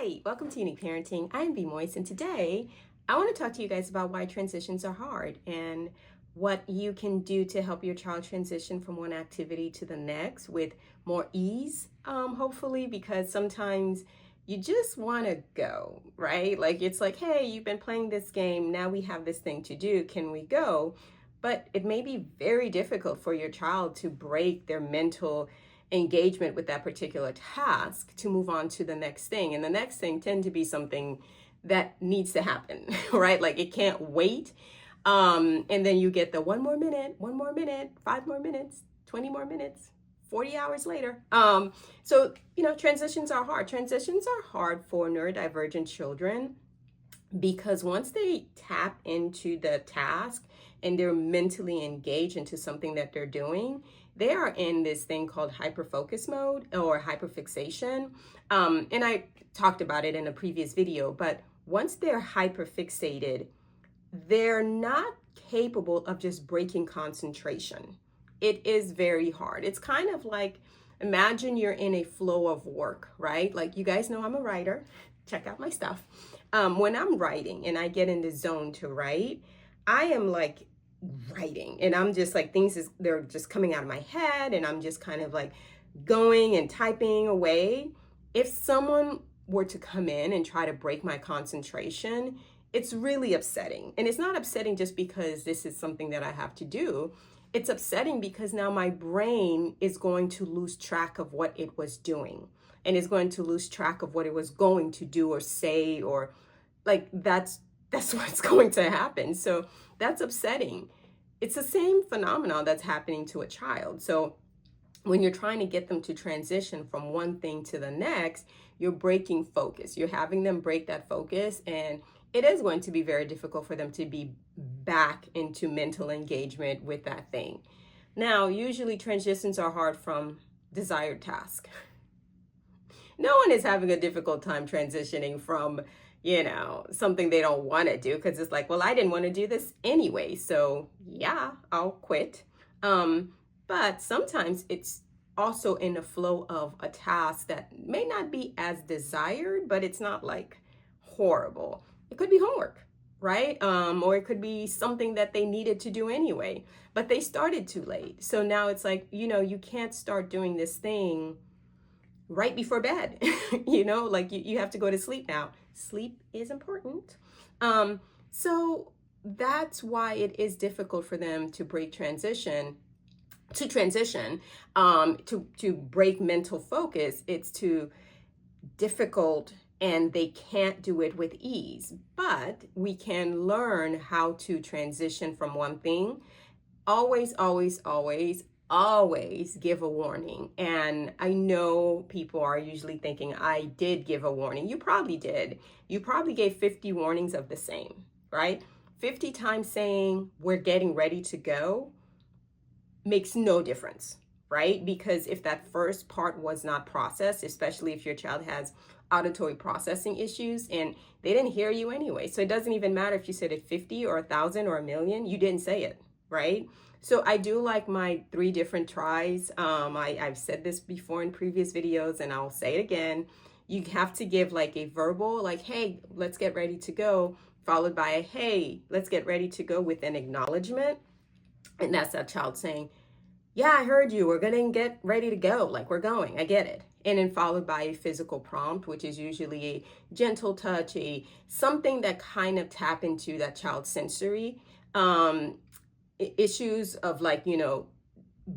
Hi, welcome to Unique Parenting. I'm B. Moise, and today I want to talk to you guys about why transitions are hard and what you can do to help your child transition from one activity to the next with more ease, hopefully, because sometimes you just want to go, right? Like it's like, hey, you've been playing this game, now we have this thing to do, can we go? But it may be very difficult for your child to break their mental engagement with that particular task to move on to the next thing. And the next thing tend to be something that needs to happen, right? Like it can't wait. And then you get the one more minute, 5 more minutes, 20 more minutes, 40 hours later. Transitions are hard. Transitions are hard for neurodivergent children because once they tap into the task and they're mentally engaged into something that they're doing, they are in this thing called hyperfocus mode or hyperfixation. And I talked about it in a previous video, but once they're hyperfixated, they're not capable of just breaking concentration. It is very hard. It's kind of like, imagine you're in a flow of work, right? Like you guys know I'm a writer. Check out my stuff. When I'm writing and I get in the zone to write, I am like writing and I'm just like they're just coming out of my head and I'm just kind of like going and typing away. If someone were to come in and try to break my concentration, it's really upsetting. And it's not upsetting just because this is something that I have to do. It's upsetting because now my brain is going to lose track of what it was doing and is going to lose track of what it was going to do or say, or like that's what's going to happen. So that's upsetting. It's the same phenomenon that's happening to a child. So when you're trying to get them to transition from one thing to the next, you're breaking focus. You're having them break that focus, and it is going to be very difficult for them to be back into mental engagement with that thing. Now, usually transitions are hard from desired task. No one is having a difficult time transitioning from something they don't want to do, because it's like, well, I didn't want to do this anyway, so yeah, I'll quit. But sometimes it's also in the flow of a task that may not be as desired, but it's not like horrible. It could be homework, right? Or it could be something that they needed to do anyway, but they started too late. So now it's like, you can't start doing this thing right before bed. Like you have to go to sleep now. Sleep is important. So that's why it is difficult for them to break transition, to break mental focus. It's too difficult and they can't do it with ease. But we can learn how to transition from one thing. Always, always, always give a warning. And I know people are usually thinking, I did give a warning. You probably did. You probably gave 50 warnings of the same, right? 50 times saying we're getting ready to go makes no difference, right? Because if that first part was not processed, especially if your child has auditory processing issues and they didn't hear you anyway. So it doesn't even matter if you said it 50 or 1,000 or 1,000,000, you didn't say it, right? So I do like my 3 different tries. I've said this before in previous videos and I'll say it again. You have to give like a verbal, like, hey, let's get ready to go, followed by a, hey, let's get ready to go, with an acknowledgement. And that's that child saying, yeah, I heard you. We're going to get ready to go. Like, we're going. I get it. And then followed by a physical prompt, which is usually a gentle touch, something that kind of tap into that child's sensory issues of like,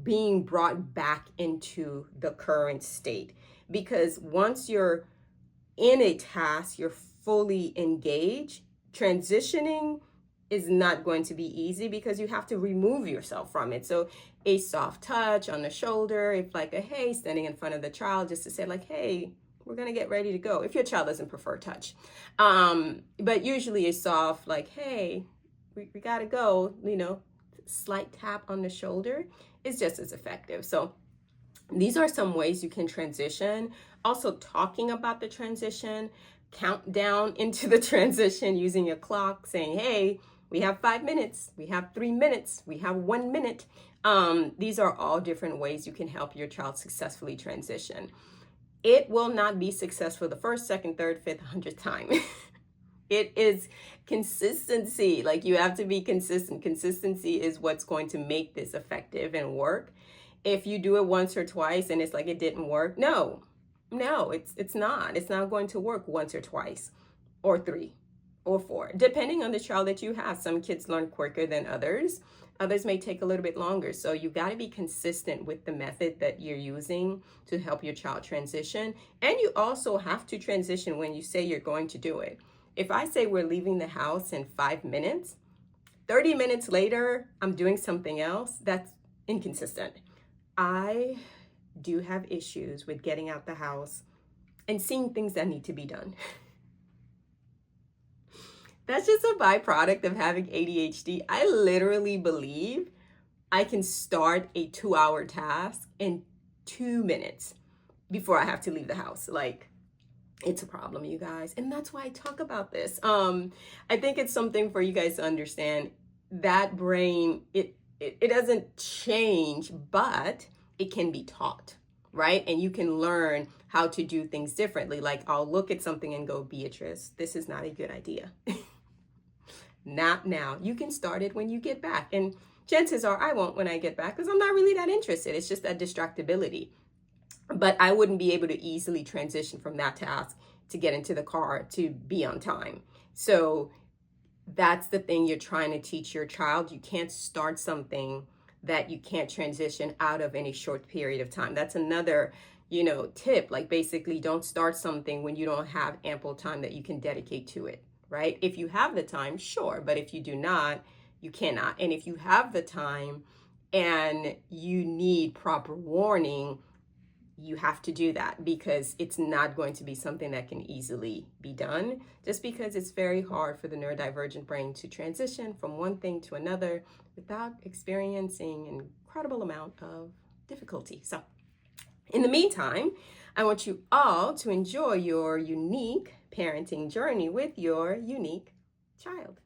being brought back into the current state. Because once you're in a task, you're fully engaged, transitioning is not going to be easy because you have to remove yourself from it. So a soft touch on the shoulder, if like a hey, standing in front of the child just to say like, hey, we're going to get ready to go. If your child doesn't prefer touch. But usually a soft like, hey, we got to go, slight tap on the shoulder is just as effective. So these are some ways you can transition. Also talking about the transition, count down into the transition using your clock, saying, hey, we have 5 minutes, we have 3 minutes, we have 1 minute. These are all different ways you can help your child successfully transition. it will not be successful the first, second, third, fifth, 100th time. It is consistency. Like, you have to be consistent. Consistency is what's going to make this effective and work. If you do it once or twice and it's like it didn't work, no, it's not. It's not going to work once or twice or three or four, depending on the child that you have. Some kids learn quicker than others. Others may take a little bit longer. So you got to be consistent with the method that you're using to help your child transition. And you also have to transition when you say you're going to do it. If I say we're leaving the house in 5 minutes, 30 minutes later, I'm doing something else, that's inconsistent. I do have issues with getting out the house and seeing things that need to be done. That's just a byproduct of having ADHD. I literally believe I can start a 2-hour task in 2 minutes before I have to leave the house. Like, it's a problem, you guys. And that's why I talk about this. I think it's something for you guys to understand. That brain, it doesn't change, but it can be taught, right? And you can learn how to do things differently. Like, I'll look at something and go, Beatrice, this is not a good idea. Not now. You can start it when you get back. And chances are I won't when I get back, because I'm not really that interested. It's just that distractibility. But I wouldn't be able to easily transition from that task to get into the car to be on time. So that's the thing you're trying to teach your child. You can't start something that you can't transition out of in a short period of time. That's another, tip. Like, basically, don't start something when you don't have ample time that you can dedicate to it, right? If you have the time, sure. But if you do not, you cannot. And if you have the time and you need proper warning, you have to do that, because it's not going to be something that can easily be done, just because it's very hard for the neurodivergent brain to transition from one thing to another without experiencing an incredible amount of difficulty. So in the meantime, I want you all to enjoy your unique parenting journey with your unique child.